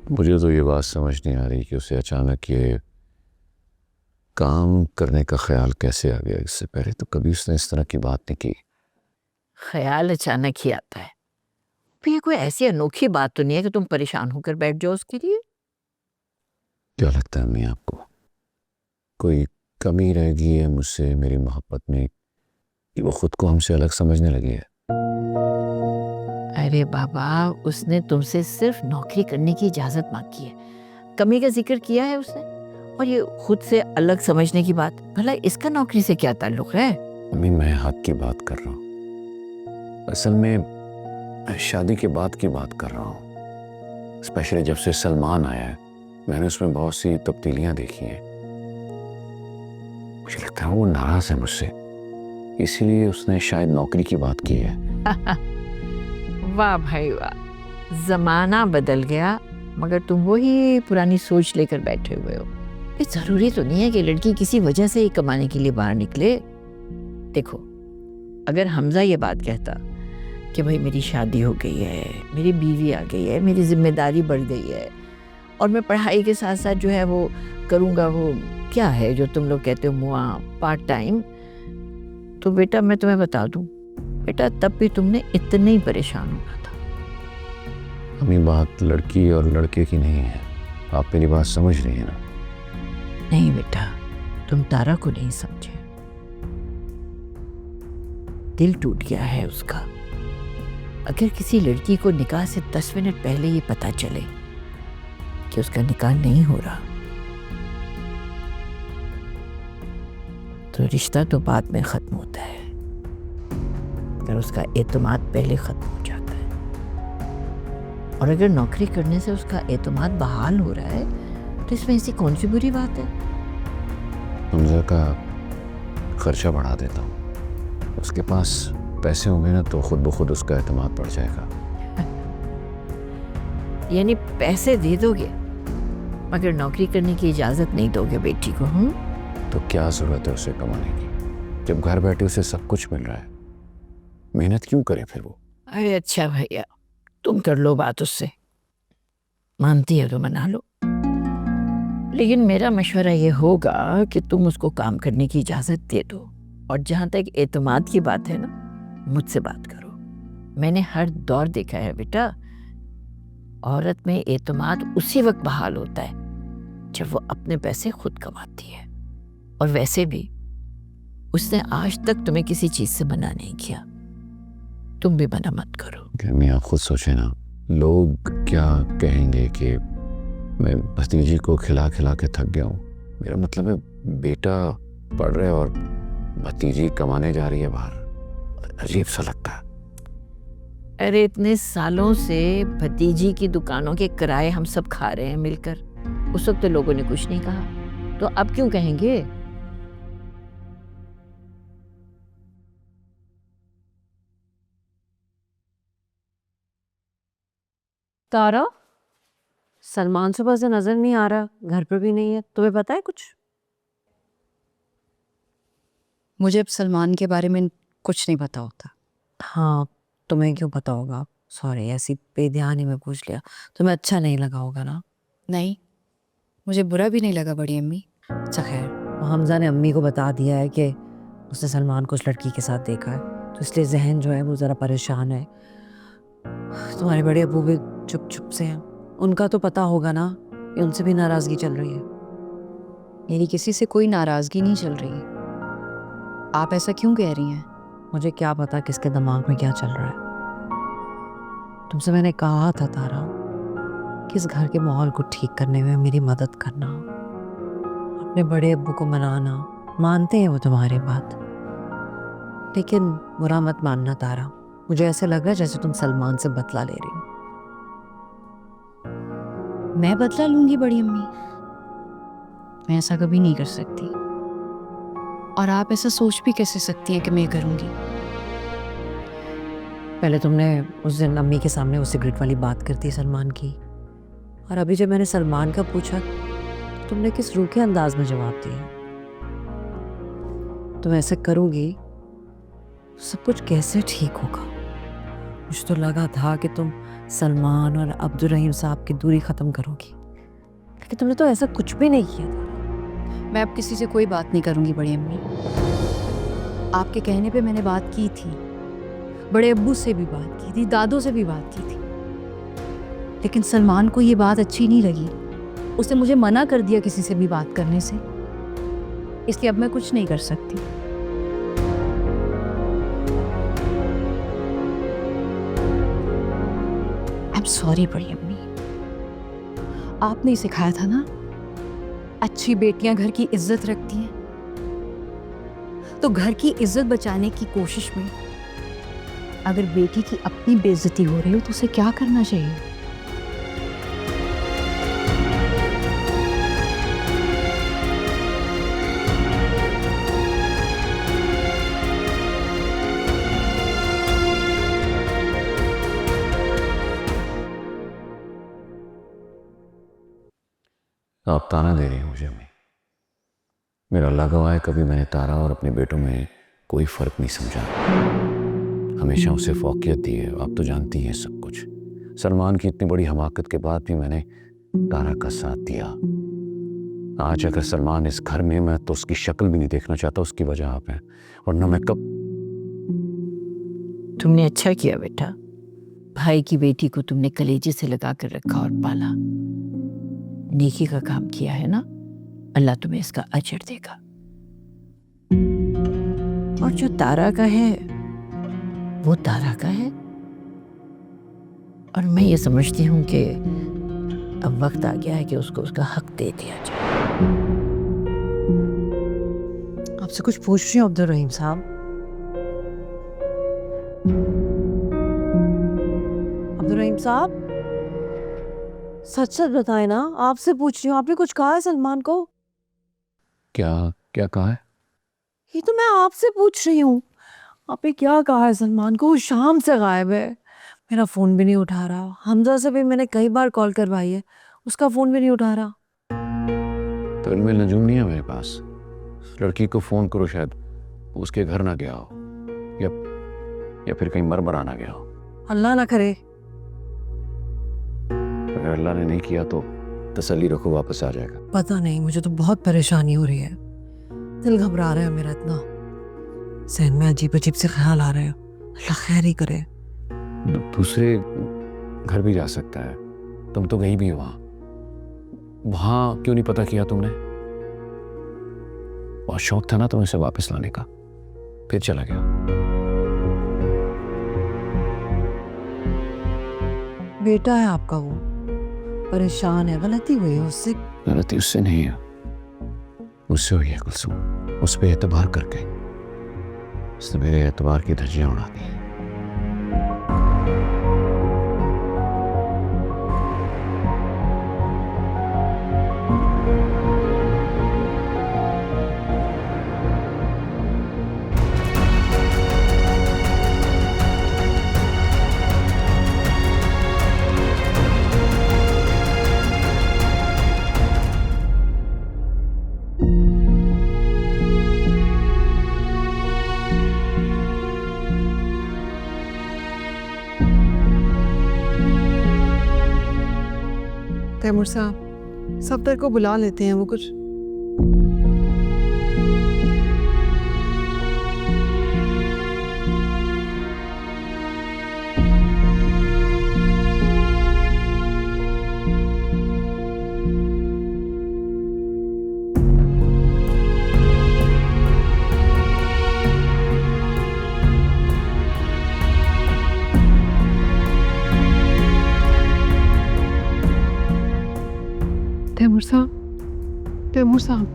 मुझे तो ये बात समझ नहीं आ रही कि उसे अचानक ये काम करने का ख्याल कैसे आ गया। इससे पहले तो कभी उसने इस तरह की बात नहीं की। ख्याल अचानक ही आता है। फिर ये कोई ऐसी अनोखी बात तो नहीं है कि तुम परेशान होकर बैठ जाओ उसके लिए। क्या लगता है अम्मी आपको, कोई कमी रह गई है मुझसे मेरी मोहब्बत में, कि वो खुद को हमसे अलग समझने लगी है? अरे बाबा, उसने तुमसे सिर्फ नौकरी करने की इजाजत मांगी है। कमी का जिक्र किया है उसने। और ये खुद से अलग समझने की बात, भला इसका नौकरी से क्या ताल्लुक है? अम्मी मैं हक की बात कर रहा हूँ। असल में मैं शादी के बाद की बात कर रहा हूँ। स्पेशली जब से सलमान आया है, मैंने उसमें बहुत सी तब्दीलियां देखी हैं। मुझे लगता है वो नाराज है मुझसे, इसीलिए उसने शायद नौकरी की बात की है। वाह भाई वाह, जमाना बदल गया मगर तुम वही पुरानी सोच लेकर बैठे हुए हो। ये जरूरी तो नहीं है कि लड़की किसी वजह से ही कमाने के लिए बाहर निकले। देखो, अगर हमजा ये बात कहता कि भाई मेरी शादी हो गई है, मेरी बीवी आ गई है, मेरी जिम्मेदारी बढ़ गई है और मैं पढ़ाई के साथ साथ जो है वो करूँगा, वो क्या है जो तुम लोग कहते हो मुआ पार्ट टाइम, तो बेटा मैं तुम्हें बता दूं, बेटा तब भी तुमने इतने ही परेशान होना था। अम्मी बात लड़की और लड़के की नहीं है, आप मेरी बात समझ रही है ना? नहीं बेटा, तुम तारा को नहीं समझे। दिल टूट गया है उसका। अगर किसी लड़की को निकाह से 10 मिनट पहले ये पता चले कि उसका निकाह नहीं हो रहा, तो रिश्ता तो बाद में खत्म होता है, अगर उसका एतमाद पहले खत्म हो जाता है। और अगर नौकरी करने से उसका एतमाद बहाल हो रहा है तो इसमें ऐसी कौन सी बुरी बात है? हमजा का खर्चा बढ़ा देता हूँ, उसके पास पैसे होंगे ना तो खुद ब खुद उसका एतमाद बढ़ जाएगा। यानी पैसे दे दोगे मगर नौकरी करने की इजाजत नहीं दोगे बेटी को? तो क्या जरूरत है उसे कमाने की, जब घर बैठे उसे सब कुछ मिल रहा है? मेहनत क्यों करे फिर वो? अरे अच्छा भैया, तुम कर लो बात उससे, मानती है तो मना लो। लेकिन मेरा मशवरा ये होगा कि तुम उसको काम करने की इजाजत दे दो। और जहां तक एतमाद की बात है ना, मुझसे बात करो। मैंने हर दौर देखा है बेटा, औरत में एतमाद उसी वक्त बहाल होता है जब वो अपने पैसे खुद कमाती है। और वैसे भी उसने आज तक तुम्हें किसी चीज से मना नहीं किया, तुम भी मना मत करो। मैं आप खुद सोचे ना, लोग क्या कहेंगे कि मैं भतीजी को खिला खिला के थक गया हूँ। मेरा मतलब है बेटा पढ़ रहे और भतीजी कमाने जा रही है बाहर, अजीब सा लगता है। अरे इतने सालों से भतीजी की दुकानों के किराए हम सब खा रहे हैं मिलकर, उस वक्त तो लोगों ने कुछ नहीं कहा, तो अब क्यों कहेंगे? तारा, सलमान सुबह से नजर नहीं आ रहा, घर पर भी नहीं है, तुम्हें पता है कुछ? मुझे अब सलमान के बारे में कुछ नहीं पता होता। हाँ, तुम्हें क्यों पता होगा? सॉरी, ऐसी बेध्यानी में पूछ लिया। तुम्हें अच्छा नहीं लगा होगा ना? नहीं, मुझे बुरा भी नहीं लगा बड़ी अम्मी। अच्छा खैर, हमजा ने अम्मी को बता दिया है कि उसने सलमान को उस लड़की के साथ देखा है, तो इसलिए जहन जो है वो ज़रा परेशान है। तुम्हारे बड़े अबू भी चुप चुप से हैं, उनका तो पता होगा ना कि उनसे भी नाराज़गी चल रही है। मेरी किसी से कोई नाराज़गी नहीं चल रही। आप ऐसा क्यों कह रही हैं? मुझे क्या पता किसके दिमाग में क्या चल रहा है। तुमसे मैंने कहा था तारा कि इस घर के माहौल को ठीक करने में मेरी मदद करना, अपने बड़े अब्बू को मनाना। मानते हैं वो तुम्हारी बात, लेकिन बुरा मत मानना तारा, मुझे ऐसे लग रहा है जैसे तुम सलमान से बदला ले रही हो। मैं बदला लूंगी बड़ी अम्मी? मैं ऐसा कभी नहीं कर सकती। और आप ऐसा सोच भी कैसे सकती हैं कि मैं करूंगी? पहले तुमने उस दिन अम्मी के सामने वो सिगरेट वाली बात कर दी सलमान की, और अभी जब मैंने सलमान का पूछा तो तुमने किस रूखे अंदाज में जवाब दिया। तुम ऐसे करोगी सब कुछ कैसे ठीक होगा? मुझे तो लगा था कि तुम सलमान और अब्दुल रहीम साहब की दूरी ख़त्म करोगी, लेकिन तुमने तो ऐसा कुछ भी नहीं किया था। मैं अब किसी से कोई बात नहीं करूंगी बड़ी अम्मी। आपके कहने पे मैंने बात की थी, बड़े अब्बू से भी बात की थी, दादों से भी बात की थी, लेकिन सलमान को ये बात अच्छी नहीं लगी। उसने मुझे मना कर दिया किसी से भी बात करने से, इसलिए अब मैं कुछ नहीं कर सकती। आई एम सॉरी बड़ी अम्मी। आपने ही सिखाया था ना, अच्छी बेटियां घर की इज्जत रखती हैं, तो घर की इज्जत बचाने की कोशिश में अगर बेटी की अपनी बेइज्जती हो रही हो तो उसे क्या करना चाहिए? आप ताना दे रही हैं मुझे अम्मी। मेरा अल्लाह गवाह है, कभी मैंने तारा और अपने बेटों में कोई फ़र्क नहीं समझा। हमेशा उसे फौकियत दी है। आप तो जानती हैं सब कुछ। सलमान की इतनी बड़ी हमाकत के बाद भी मैंने तारा का साथ दिया। आज अगर सलमान इस घर में, मैं तो उसकी शक्ल भी नहीं देखना चाहता। उसकी वजह आप हैं, वरना मैं कब। तुमने अच्छा किया बेटा, भाई की बेटी को तुमने कलेजे से लगा कर रखा और पाला। नेकी का काम किया है ना, अल्लाह तुम्हें इसका अजर देगा। और जो तारा का है वो तारा का है, और मैं ये समझती हूँ कि अब वक्त आ गया है कि उसको उसका हक दे दिया जाए। आपसे कुछ पूछ रही हूँ अब्दुल रहीम साहब। अब्दुल रहीम साहब, सच सच बताएं ना, आपसे पूछ रही हूँ। आपने कुछ कहा है सलमान को? क्या क्या कहा है? ये तो मैं आपसे पूछ रही हूँ। आपने क्या कहा है सलमान को? वो शाम से गायब है, मेरा फ़ोन भी नहीं उठा रहा। हमजा से भी मैंने कई बार कॉल करवाई है, उसका फ़ोन भी नहीं उठा रहा। तो इनमें नजूम नहीं है मेरे पास। लड़की को फ़ोन करो, शायद उसके घर ना गया हो, या फिर कहीं मर ना गया हो। अल्लाह ना करे। अगर अल्लाह ने नहीं किया तो तसल्ली रखो, वापस आ जाएगा। पता नहीं, मुझे तो बहुत परेशानी हो रही है। दिल घबरा रहा है मेरा इतना, सहन में अजीब अजीब से ख्याल आ रहे हैं। अल्लाह खैर ही करे। दूसरे घर भी जा सकता है, तुम तो गई भी हो वहां क्यों नहीं पता किया तुमने? बहुत शौक था ना तुम्हें इसे वापस लाने का, फिर चला गया। बेटा है आपका, वो परेशान है, गलती हुई है उससे। गलती उससे नहीं है, मुझसे हुई है कुलसुम। उस पर एतबार करके उसने मेरे एतबार की धज्जियां उड़ा दी। तैमूर साहब, सफदर को बुला लेते हैं, वो कुछ। तैमूर साहब, तैमूर साहब।